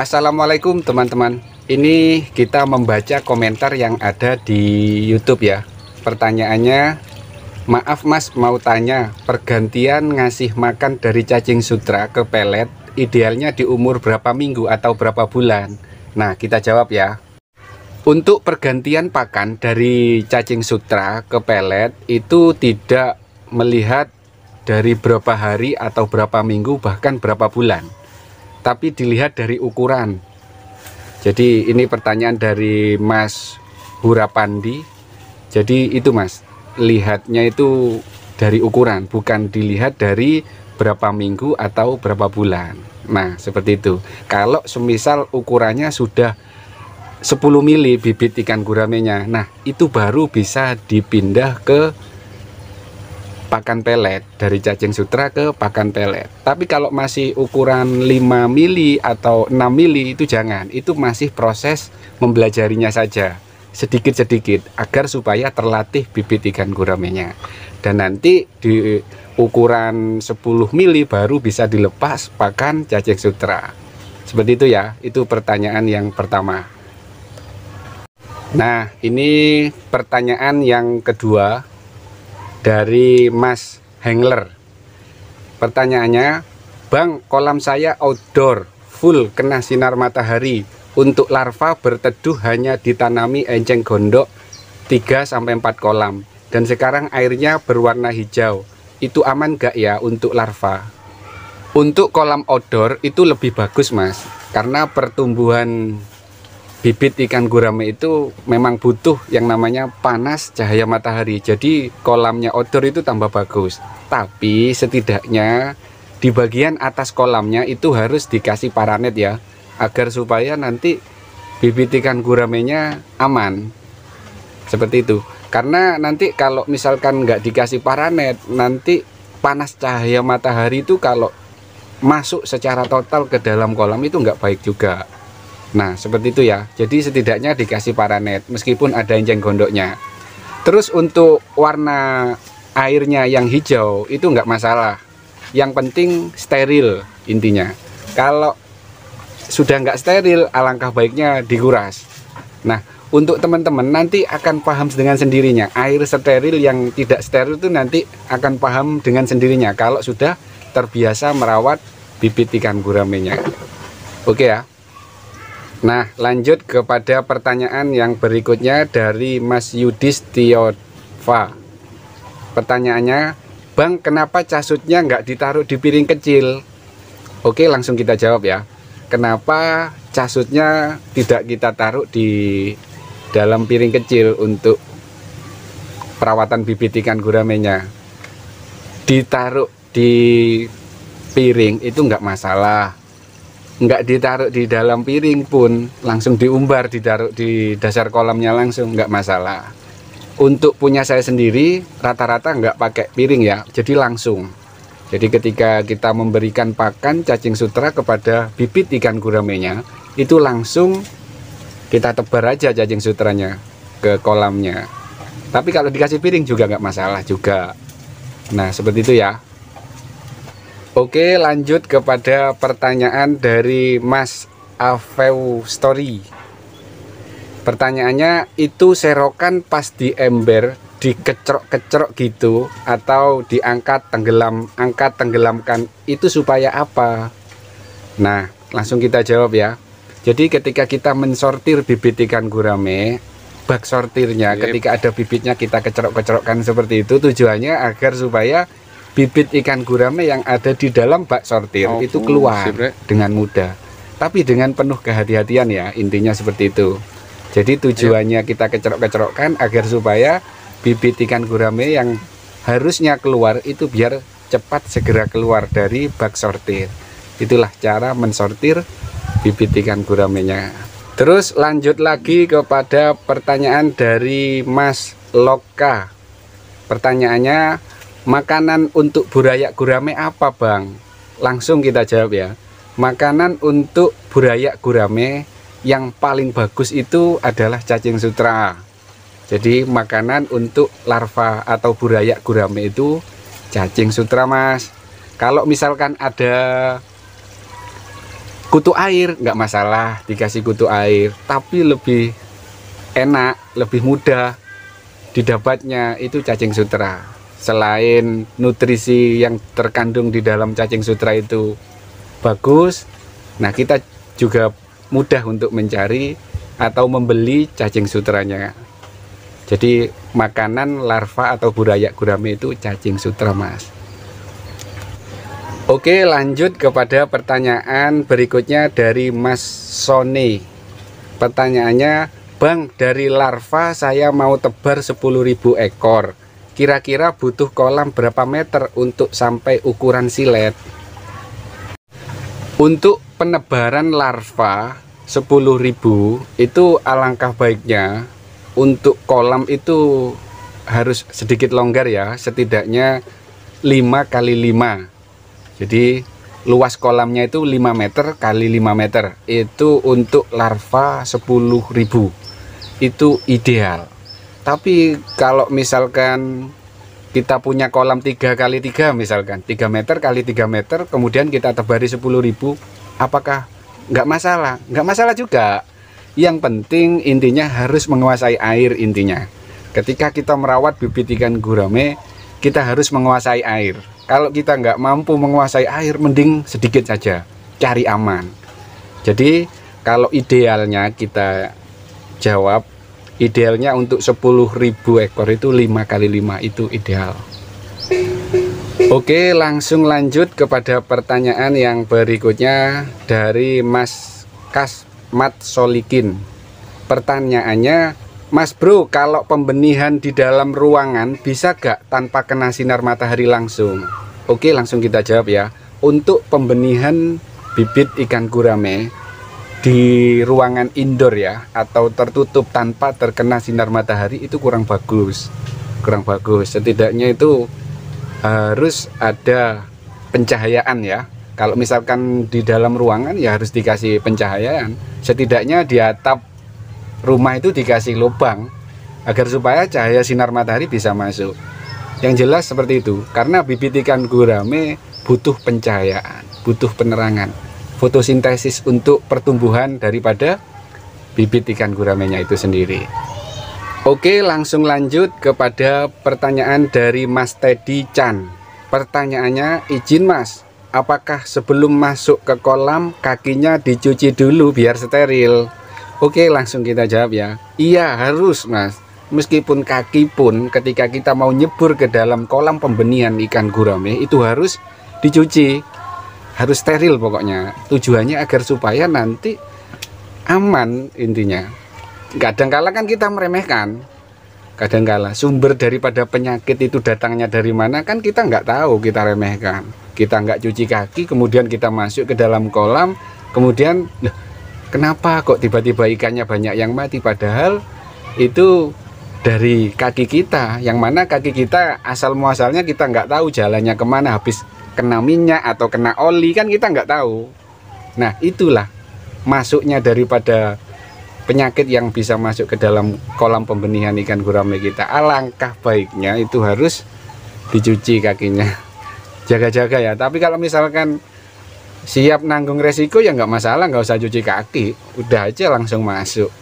Assalamualaikum teman-teman. Ini kita membaca komentar yang ada di YouTube ya. Pertanyaannya, maaf mas, mau tanya, pergantian ngasih makan dari cacing sutra ke pelet idealnya di umur berapa minggu atau berapa bulan? Nah, kita jawab ya. Untuk pergantian pakan dari cacing sutra ke pelet itu tidak melihat dari berapa hari atau berapa minggu, bahkan berapa bulan, tapi dilihat dari ukuran. Jadi ini pertanyaan dari Mas Hurapandi. Jadi itu mas, lihatnya itu dari ukuran, bukan dilihat dari berapa minggu atau berapa bulan. Nah seperti itu. Kalau semisal ukurannya sudah 10 mili bibit ikan guramenya, nah itu baru bisa dipindah ke pakan pelet, dari cacing sutra ke pakan pelet. Tapi kalau masih ukuran 5 mili atau 6 mili itu jangan, itu masih proses membelajarinya saja, sedikit-sedikit, agar supaya terlatih bibit ikan guramenya. Dan nanti di ukuran 10 mili baru bisa dilepas pakan cacing sutra. Seperti itu ya, itu pertanyaan yang pertama. Nah ini pertanyaan yang kedua dari Mas Hengler. Pertanyaannya, Bang, kolam saya outdoor, full kena sinar matahari. Untuk larva berteduh hanya ditanami enceng gondok 3-4 kolam. Dan sekarang airnya berwarna hijau. Itu aman gak ya untuk larva? Untuk kolam outdoor itu lebih bagus mas, karena pertumbuhan bibit ikan gurame itu memang butuh yang namanya panas cahaya matahari. Jadi kolamnya outdoor itu tambah bagus. Tapi setidaknya di bagian atas kolamnya itu harus dikasih paranet ya, agar supaya nanti bibit ikan guramenya aman. Seperti itu. Karena nanti kalau misalkan nggak dikasih paranet, nanti panas cahaya matahari itu kalau masuk secara total ke dalam kolam itu nggak baik juga. Nah seperti itu ya. Jadi setidaknya dikasih paranet meskipun ada enceng gondoknya. Terus untuk warna airnya yang hijau itu nggak masalah. Yang penting steril intinya. Kalau sudah nggak steril, alangkah baiknya dikuras. Nah untuk teman-teman nanti akan paham dengan sendirinya. Air steril yang tidak steril itu nanti akan paham dengan sendirinya kalau sudah terbiasa merawat bibit ikan guramenya. Oke ya. Nah lanjut kepada pertanyaan yang berikutnya dari Mas Yudis Tiova. Pertanyaannya, Bang, kenapa casutnya nggak ditaruh di piring kecil? Oke, langsung kita jawab ya. Kenapa casutnya tidak kita taruh di dalam piring kecil untuk perawatan bibit ikan guramenya? Ditaruh di piring itu nggak masalah. Nggak ditaruh di dalam piring pun, langsung diumbar, ditaruh di dasar kolamnya langsung, nggak masalah. Untuk punya saya sendiri rata-rata nggak pakai piring ya, jadi langsung. Jadi ketika kita memberikan pakan cacing sutra kepada bibit ikan guramenya, itu langsung kita tebar aja cacing sutranya ke kolamnya. Tapi kalau dikasih piring juga nggak masalah juga. Nah seperti itu ya. Oke, lanjut kepada pertanyaan dari Mas Aveu Story. Pertanyaannya, itu serokan pas di ember dikecerok-kecerok gitu atau diangkat tenggelamkan itu supaya apa? Nah langsung kita jawab ya. Jadi ketika kita mensortir bibit ikan gurame, bak sortirnya ketika ada bibitnya kita kecerok-kecerokkan seperti itu, tujuannya agar supaya bibit ikan gurame yang ada di dalam bak sortir itu keluar dengan mudah, tapi dengan penuh kehati-hatian ya, intinya seperti itu. Jadi tujuannya kita kecerok-kecerokkan agar supaya bibit ikan gurame yang harusnya keluar itu biar cepat segera keluar dari bak sortir. Itulah cara mensortir bibit ikan guramenya. Terus lanjut lagi kepada pertanyaan dari Mas Loka. Pertanyaannya, makanan untuk burayak gurame apa bang? Langsung kita jawab ya. Makanan untuk burayak gurame yang paling bagus itu adalah cacing sutra. Jadi makanan untuk larva atau burayak gurame itu cacing sutra mas. Kalau misalkan ada kutu air nggak masalah, dikasih kutu air, tapi lebih enak, lebih mudah didapatnya itu cacing sutra. Selain nutrisi yang terkandung di dalam cacing sutra itu bagus, nah kita juga mudah untuk mencari atau membeli cacing sutranya. Jadi makanan larva atau burayak gurame itu cacing sutra, Mas. Oke, lanjut kepada pertanyaan berikutnya dari Mas Sony. Pertanyaannya, Bang, dari larva saya mau tebar 10.000 ekor. Kira-kira butuh kolam berapa meter untuk sampai ukuran silet? Untuk penebaran larva 10.000 itu alangkah baiknya untuk kolam itu harus sedikit longgar ya, setidaknya 5 kali 5. Jadi luas kolamnya itu 5 meter kali 5 meter. Itu untuk larva 10.000. Itu ideal. Tapi kalau misalkan kita punya kolam 3 kali 3, misalkan 3 meter kali 3 meter, kemudian kita tebari 10.000, apakah nggak masalah? Nggak masalah juga. Yang penting intinya harus menguasai air intinya. Ketika kita merawat bibit ikan gurame, kita harus menguasai air. Kalau kita nggak mampu menguasai air, mending sedikit saja, cari aman. Jadi kalau idealnya kita jawab, idealnya untuk 10.000 ekor itu 5 kali 5 itu ideal. Oke, langsung lanjut kepada pertanyaan yang berikutnya dari Mas Kasmat Solikin. Pertanyaannya, Mas Bro, kalau pembenihan di dalam ruangan bisa gak tanpa kena sinar matahari langsung? Oke, langsung kita jawab ya. Untuk pembenihan bibit ikan gurame di ruangan indoor ya, atau tertutup tanpa terkena sinar matahari, itu kurang bagus. Kurang bagus. Setidaknya itu harus ada pencahayaan ya. Kalau misalkan di dalam ruangan ya harus dikasih pencahayaan. Setidaknya di atap rumah itu dikasih lubang agar supaya cahaya sinar matahari bisa masuk. Yang jelas seperti itu, karena bibit ikan gurame butuh pencahayaan, butuh penerangan, fotosintesis untuk pertumbuhan daripada bibit ikan guramenya itu sendiri. Oke, langsung lanjut kepada pertanyaan dari Mas Teddy Chan. Pertanyaannya, izin Mas, apakah sebelum masuk ke kolam kakinya dicuci dulu biar steril? Oke, langsung kita jawab ya. Iya, harus Mas. Meskipun kaki pun ketika kita mau nyebur ke dalam kolam pembenihan ikan gurame itu harus dicuci. Harus steril pokoknya. Tujuannya agar supaya nanti aman intinya. Kadang-kala kan kita meremehkan. Kadang-kala sumber daripada penyakit itu datangnya dari mana kan kita nggak tahu, kita remehkan. Kita nggak cuci kaki, kemudian kita masuk ke dalam kolam, kemudian kenapa kok tiba-tiba ikannya banyak yang mati, padahal itu dari kaki kita, yang mana kaki kita asal muasalnya kita nggak tahu jalannya kemana, habis kena minyak atau kena oli kan kita nggak tahu. Nah itulah masuknya daripada penyakit yang bisa masuk ke dalam kolam pembenihan ikan gurame kita. Alangkah baiknya itu harus dicuci kakinya, jaga-jaga ya. Tapi kalau misalkan siap nanggung resiko ya nggak masalah, nggak usah cuci kaki, udah aja langsung masuk.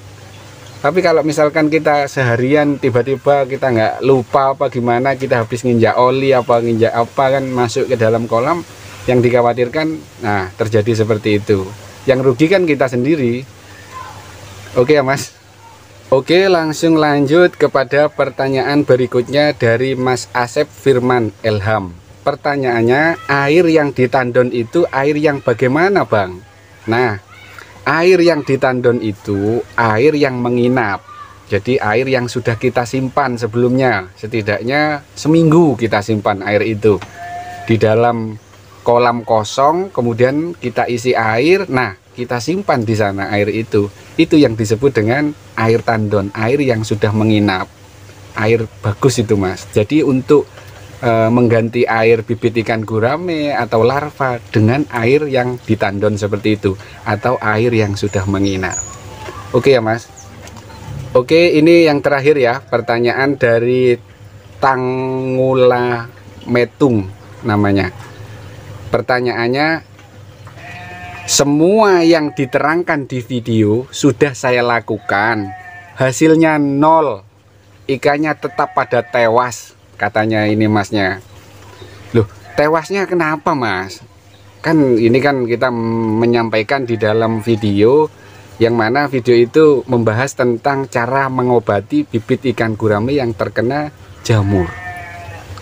Tapi kalau misalkan kita seharian tiba-tiba kita nggak lupa apa gimana, kita habis nginjak oli apa nginjak apa kan masuk ke dalam kolam, yang dikhawatirkan nah terjadi seperti itu. Yang rugi kan kita sendiri. Oke ya Mas. Oke, langsung lanjut kepada pertanyaan berikutnya dari Mas Asep Firman Elham. Pertanyaannya, air yang ditandon itu air yang bagaimana Bang? Nah, air yang ditandon itu air yang menginap. Jadi air yang sudah kita simpan sebelumnya, setidaknya seminggu kita simpan air itu di dalam kolam kosong, kemudian kita isi air. Nah, kita simpan di sana air itu yang disebut dengan air tandon, air yang sudah menginap. Air bagus itu Mas. Jadi untuk mengganti air bibit ikan gurame atau larva dengan air yang ditandon seperti itu, atau air yang sudah menginap. Oke ya Mas. Oke, ini yang terakhir ya, pertanyaan dari Tangula Metung namanya. Pertanyaannya, Semua yang diterangkan di video sudah saya lakukan, hasilnya nol, ikannya tetap pada tewas, katanya ini masnya. Loh, tewasnya kenapa mas? Kan ini kan kita menyampaikan di dalam video, yang mana video itu membahas tentang cara mengobati bibit ikan gurame yang terkena jamur.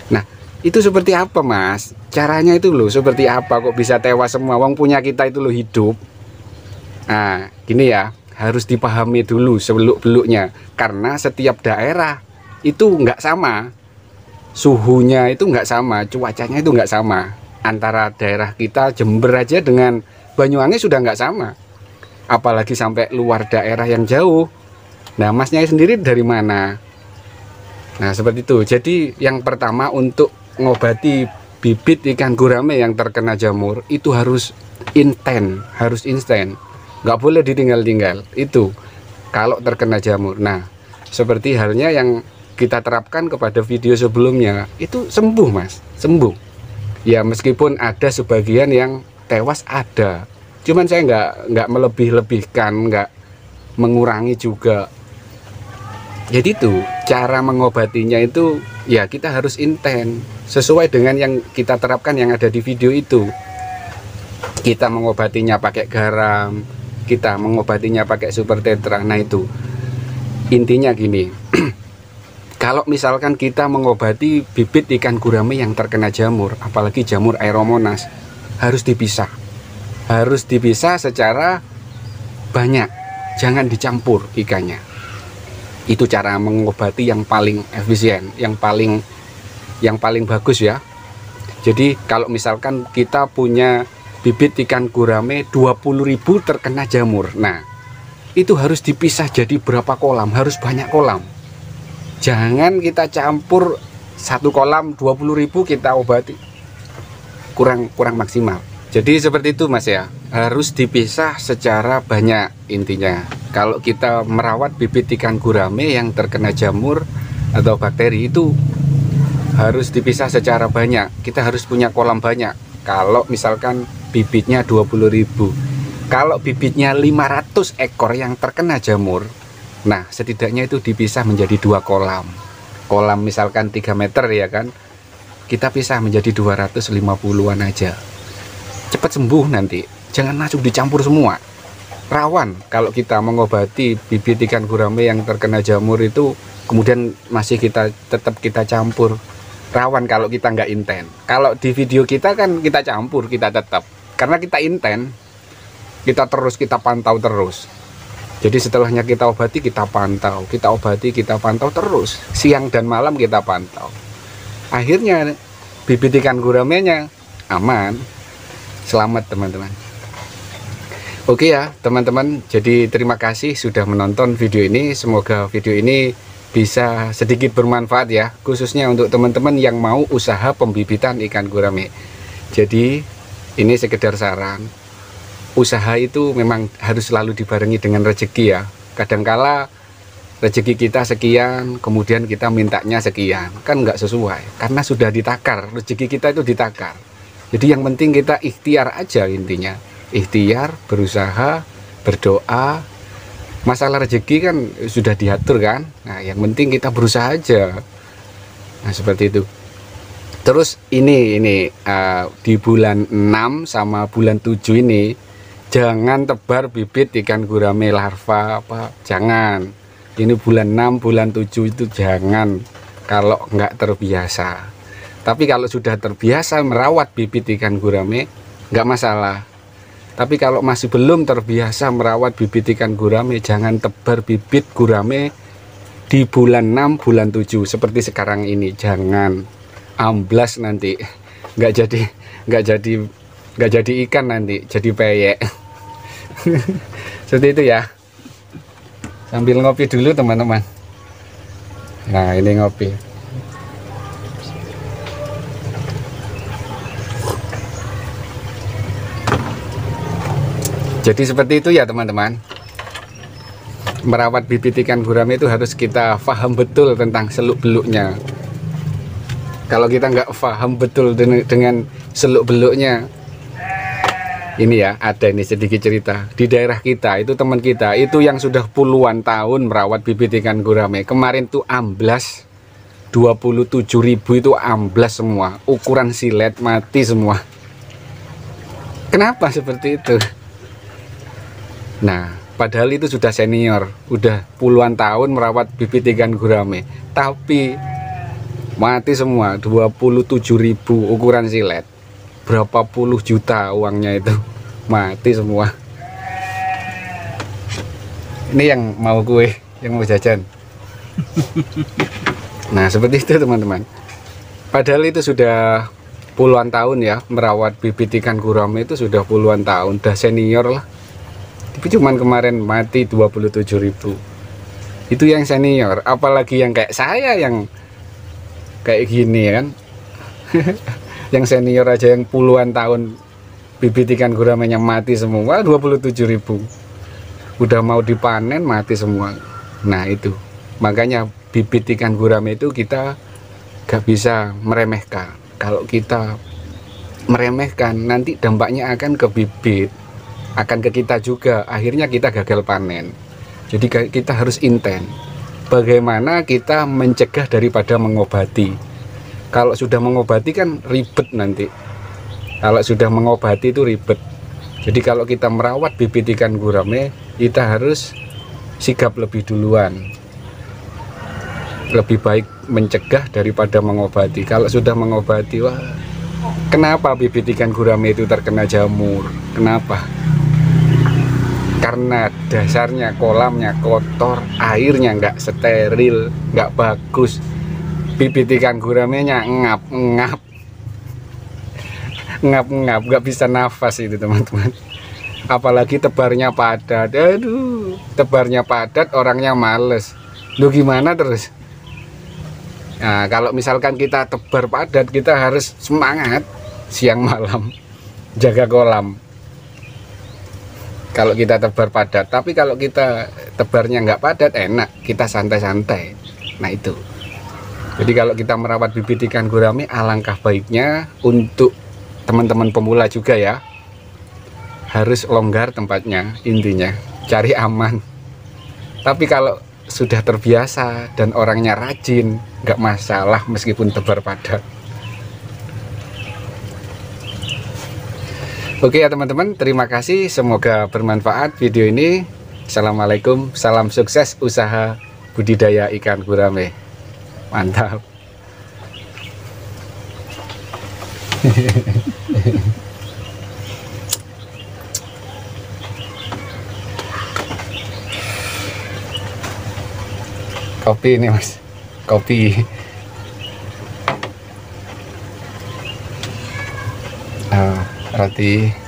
Nah, itu seperti apa mas? Caranya itu loh seperti apa kok bisa tewas semua? Wong punya kita itu loh hidup. Nah, gini ya, harus dipahami dulu seluk-beluknya, karena setiap daerah itu nggak sama, suhunya itu nggak sama, cuacanya itu nggak sama. Antara daerah kita Jember aja dengan Banyuwangi sudah nggak sama, apalagi sampai luar daerah yang jauh. Nah, masnya sendiri dari mana? Nah, seperti itu. Jadi yang pertama untuk ngobati bibit ikan gurame yang terkena jamur itu harus instan, nggak boleh ditinggal-tinggal itu kalau terkena jamur. Nah, seperti halnya yang kita terapkan kepada video sebelumnya, itu sembuh mas, sembuh ya, meskipun ada sebagian yang tewas ada, cuman saya nggak melebih-lebihkan, nggak mengurangi juga. Jadi itu cara mengobatinya itu ya kita harus intens sesuai dengan yang kita terapkan yang ada di video itu. Kita mengobatinya pakai garam, kita mengobatinya pakai super tetra. Nah itu intinya gini. Kalau misalkan kita mengobati bibit ikan gurame yang terkena jamur, apalagi jamur Aeromonas, harus dipisah. Harus dipisah secara banyak, jangan dicampur ikannya. Itu cara mengobati yang paling efisien, yang paling bagus ya. Jadi kalau misalkan kita punya bibit ikan gurame 20.000 terkena jamur, nah itu harus dipisah jadi berapa kolam, harus banyak kolam. Jangan kita campur satu kolam 20.000 kita obati, kurang maksimal. Jadi seperti itu mas ya, harus dipisah secara banyak intinya. Kalau kita merawat bibit ikan gurame yang terkena jamur atau bakteri itu harus dipisah secara banyak. Kita harus punya kolam banyak. Kalau misalkan bibitnya 20.000, kalau bibitnya 500 ekor yang terkena jamur, nah setidaknya itu dipisah menjadi 2 kolam. Kolam misalkan 3 meter ya kan, kita pisah menjadi 250-an aja. Cepat sembuh nanti, jangan langsung dicampur semua. Rawan kalau kita mengobati bibit ikan gurame yang terkena jamur itu, kemudian masih tetap kita campur. Rawan kalau kita nggak inten. Kalau di video kita kan kita campur, kita tetap, karena kita inten, kita pantau terus. Jadi setelahnya kita obati, kita pantau, kita obati, kita pantau terus, siang dan malam kita pantau. Akhirnya bibit ikan guramenya aman. Selamat teman-teman. Oke ya teman-teman, jadi terima kasih sudah menonton video ini. Semoga video ini bisa sedikit bermanfaat ya, khususnya untuk teman-teman yang mau usaha pembibitan ikan gurame. Jadi ini sekedar saran, usaha itu memang harus selalu dibarengi dengan rezeki ya. Kadangkala rezeki kita sekian, kemudian kita mintanya sekian, kan nggak sesuai, karena sudah ditakar, rezeki kita itu ditakar. Jadi yang penting kita ikhtiar aja intinya, ikhtiar, berusaha, berdoa. Masalah rezeki kan sudah diatur kan. Nah yang penting kita berusaha aja. Nah seperti itu. Terus ini di bulan 6 sama bulan 7 ini jangan tebar bibit ikan gurame larva apa, jangan. Ini bulan 6 bulan 7 itu jangan, kalau nggak terbiasa. Tapi kalau sudah terbiasa merawat bibit ikan gurame nggak masalah. Tapi kalau masih belum terbiasa merawat bibit ikan gurame, jangan tebar bibit gurame di bulan 6 bulan 7 seperti sekarang ini. Jangan, amblas nanti, nggak jadi ikan, nanti jadi peyek. Seperti itu ya. Sambil ngopi dulu teman-teman. Nah ini ngopi. Jadi seperti itu ya teman-teman. Merawat bibit ikan gurame itu harus kita paham betul tentang seluk-beluknya. Kalau kita nggak paham betul dengan seluk-beluknya, Ini ya, ada ini sedikit cerita. Di daerah kita, itu teman kita, itu yang sudah puluhan tahun merawat bibit ikan gurame. Kemarin tuh amblas, 27.000 itu amblas semua. Ukuran silet, mati semua. Kenapa seperti itu? Nah, padahal itu sudah senior, udah puluhan tahun merawat bibit ikan gurame. Tapi mati semua, 27.000 ukuran silet. Berapa puluh juta uangnya itu mati semua. Ini yang mau kue, yang mau jajan. Nah seperti itu teman-teman. Padahal itu sudah puluhan tahun ya, merawat bibit ikan gurame itu sudah puluhan tahun, udah senior lah. Tapi cuman kemarin mati 27.000. Itu yang senior, apalagi yang kayak saya yang kayak gini kan. Yang senior aja yang puluhan tahun bibit ikan guramenya mati semua, 27.000. Udah mau dipanen mati semua. Nah itu makanya bibit ikan gurame itu kita gak bisa meremehkan. Kalau kita meremehkan nanti dampaknya akan ke bibit, akan ke kita juga, akhirnya kita gagal panen. Jadi kita harus intent bagaimana kita mencegah daripada mengobati. Kalau sudah mengobati kan ribet nanti. Kalau sudah mengobati itu ribet. Jadi kalau kita merawat bibit ikan gurame, kita harus sigap lebih duluan. Lebih baik mencegah daripada mengobati. Kalau sudah mengobati, wah, kenapa bibit ikan gurame itu terkena jamur? Kenapa? Karena dasarnya kolamnya kotor, airnya nggak steril, nggak bagus. Bibit ikan guramenya ngap-ngap, nggak bisa nafas itu teman-teman. Apalagi tebarnya padat, aduh, tebarnya padat, orangnya males. Lu gimana terus? Nah, kalau misalkan kita tebar padat, kita harus semangat siang malam jaga kolam. Kalau kita tebar padat, tapi kalau kita tebarnya nggak padat, enak, kita santai-santai. Nah itu. Jadi kalau kita merawat bibit ikan gurame, alangkah baiknya untuk teman-teman pemula juga ya, harus longgar tempatnya, intinya cari aman. Tapi kalau sudah terbiasa dan orangnya rajin, nggak masalah meskipun tebar padat. Oke ya teman-teman, terima kasih, semoga bermanfaat video ini. Assalamualaikum, salam sukses usaha budidaya ikan gurame. Mantap. Kopi ini mas, kopi. Roti.